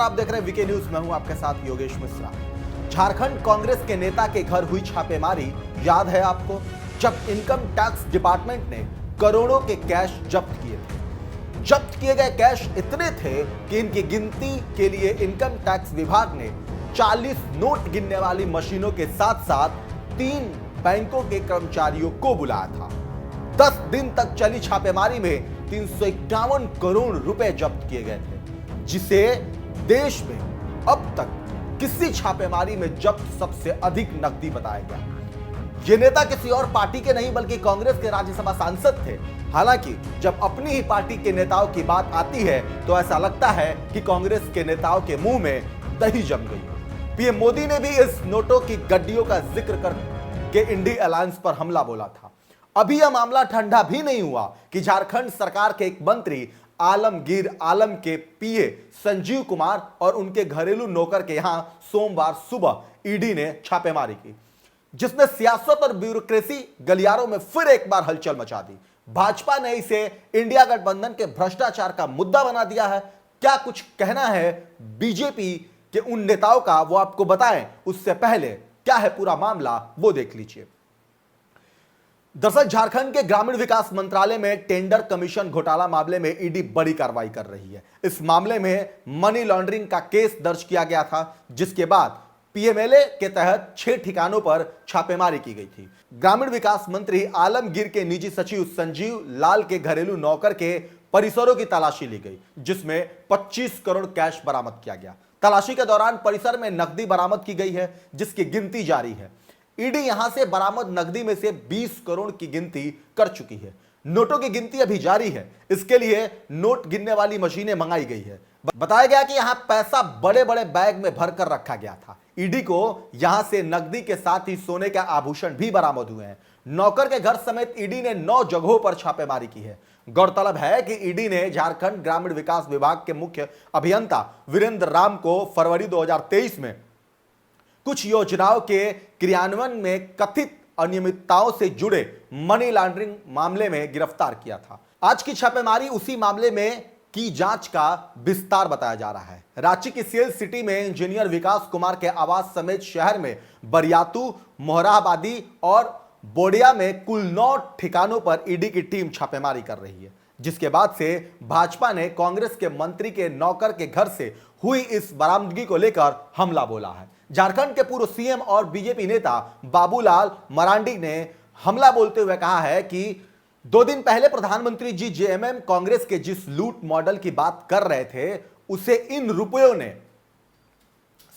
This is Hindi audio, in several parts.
आप देख रहे हैं वीके न्यूज। मैं हूं आपके साथ योगेश मिश्रा। झारखंड कांग्रेस के नेता के घर हुई छापेमारी याद है आपको, जब इनकम टैक्स डिपार्टमेंट ने करोड़ों के कैश जब्त किए थे। जब्त किए गए कैश इतने थे कि इनकी गिनती के लिए इनकम टैक्स विभाग ने 40 नोट गिनने वाली मशीनों के साथ साथ 3 बैंकों के कर्मचारियों को बुलाया था। 10 दिन तक चली छापेमारी में 351 करोड़ रुपए जब्त किए गए थे, जिसे देश में अब तक किसी छापेमारी में जब्त सबसे अधिक नकदी बताया गया। ये नेता किसी और पार्टी के नहीं बल्कि कांग्रेस के राज्यसभा सांसद थे। हालांकि जब अपनी ही पार्टी के नेताओं की बात आती है तो ऐसा लगता है कि कांग्रेस के नेताओं के मुंह में दही जम गई। पीएम मोदी ने भी इस नोटों की गड्डियों का जिक्र करके इंडी अलायंस पर हमला बोला था। अभी यह मामला ठंडा भी नहीं हुआ कि झारखंड सरकार के एक मंत्री आलमगीर आलम के पीए संजीव कुमार और उनके घरेलू नौकर के यहां सोमवार सुबह ईडी ने छापेमारी की, जिसने सियासत और ब्यूरोक्रेसी गलियारों में फिर एक बार हलचल मचा दी। भाजपा ने इसे इंडिया गठबंधन के भ्रष्टाचार का मुद्दा बना दिया है। क्या कुछ कहना है बीजेपी के उन नेताओं का, वो आपको बताएं। उससे पहले क्या है पूरा मामला वो देख लीजिए। दरअसल झारखंड के ग्रामीण विकास मंत्रालय में टेंडर कमीशन घोटाला मामले में ईडी बड़ी कार्रवाई कर रही है। इस मामले में मनी लॉन्ड्रिंग का केस दर्ज किया गया था, जिसके बाद पीएमएलए के तहत 6 ठिकानों पर छापेमारी की गई थी। ग्रामीण विकास मंत्री आलमगीर के निजी सचिव संजीव लाल के घरेलू नौकर के परिसरों की तलाशी ली गई, जिसमें 25 करोड़ कैश बरामद किया गया। तलाशी के दौरान परिसर में नकदी बरामद की गई है, जिसकी गिनती जारी है। ईडी यहां से बरामद नकदी में से 20 करोड़ की गिनती कर चुकी है। नोटों की गिनती अभी जारी है। इसके लिए नोट गिनने वाली मशीनें मंगाई गई है। बताया गया कि यहां पैसा बड़े बड़े बैग में भरकर रखा गया था। ईडी को यहां से नकदी के साथ ही सोने के आभूषण भी बरामद हुए हैं। नौकर के घर समेत ईडी ने 9 जगहों पर छापेमारी की है। गौरतलब है कि ईडी ने झारखंड ग्रामीण विकास विभाग के मुख्य अभियंता वीरेंद्र राम को फरवरी 2023 में कुछ योजनाओं के क्रियान्वयन में कथित अनियमितताओं से जुड़े मनी लॉन्ड्रिंग मामले में गिरफ्तार किया था। आज की छापेमारी उसी मामले में की जांच का विस्तार बताया जा रहा है। रांची की सेल सिटी में इंजीनियर विकास कुमार के आवास समेत शहर में बरियातू, मोहराबादी और बोडिया में कुल 9 ठिकानों पर ईडी की टीम छापेमारी कर रही है, जिसके बाद से भाजपा ने कांग्रेस के मंत्री के नौकर के घर से हुई इस बरामदगी को लेकर हमला बोला है। झारखंड के पूर्व सीएम और बीजेपी नेता बाबूलाल मरांडी ने हमला बोलते हुए कहा है कि 2 दिन पहले प्रधानमंत्री जी जेएमएम कांग्रेस के जिस लूट मॉडल की बात कर रहे थे, उसे इन रुपयों ने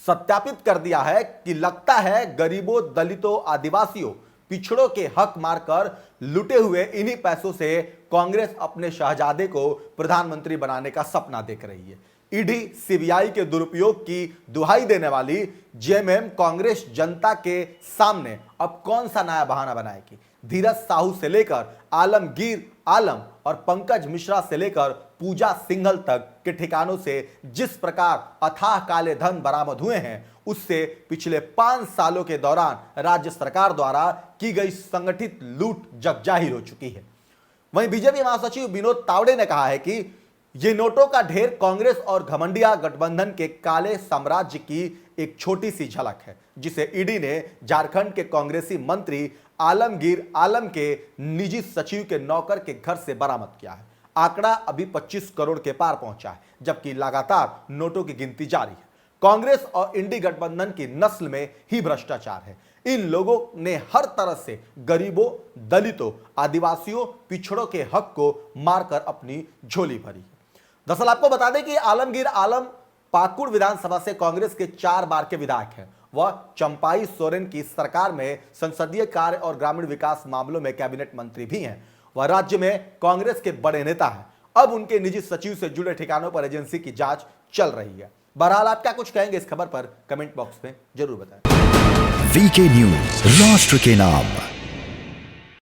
सत्यापित कर दिया है कि लगता है गरीबों, दलितों, आदिवासियों, पिछड़ों के हक मारकर लुटे हुए इन्हीं पैसों से कांग्रेस अपने शहजादे को प्रधानमंत्री बनाने का सपना देख रही है। ईडी सीबीआई के दुरुपयोग की दुहाई देने वाली जेएमएम कांग्रेस जनता के सामने अब कौन सा नया बहाना बनाएगी। धीरज साहू से लेकर आलमगीर आलम और पंकज मिश्रा से लेकर पूजा सिंघल तक के ठिकानों से जिस प्रकार अथाह काले धन बरामद हुए हैं, उससे पिछले 5 सालों के दौरान राज्य सरकार द्वारा की गई संगठित लूट जगजाहिर हो चुकी है। वहीं बीजेपी महासचिव विनोद तावड़े ने कहा है कि ये नोटों का ढेर कांग्रेस और घमंडिया गठबंधन के काले साम्राज्य की एक छोटी सी झलक है, जिसे ईडी ने झारखंड के कांग्रेसी मंत्री आलमगीर आलम के निजी सचिव के नौकर के घर से बरामद किया है। आंकड़ा अभी 25 करोड़ के पार पहुंचा है, जबकि लगातार नोटों की गिनती जारी है। कांग्रेस और इंडी गठबंधन की नस्ल में ही भ्रष्टाचार है। इन लोगों ने हर तरह से गरीबों, दलितों, आदिवासियों, पिछड़ों के हक को मारकर अपनी झोली भरी। दरअसल आपको बता दें कि आलमगीर आलम पाकुड़ विधानसभा से कांग्रेस के 4 बार के विधायक हैं। वह चंपाई सोरेन की सरकार में संसदीय कार्य और ग्रामीण विकास मामलों में कैबिनेट मंत्री भी हैं। वह राज्य में कांग्रेस के बड़े नेता हैं। अब उनके निजी सचिव से जुड़े ठिकानों पर एजेंसी की जांच चल रही है। बहरहाल आप क्या कुछ कहेंगे इस खबर पर कमेंट बॉक्स में जरूर बताएं। वीके न्यूज, राष्ट्र के नाम।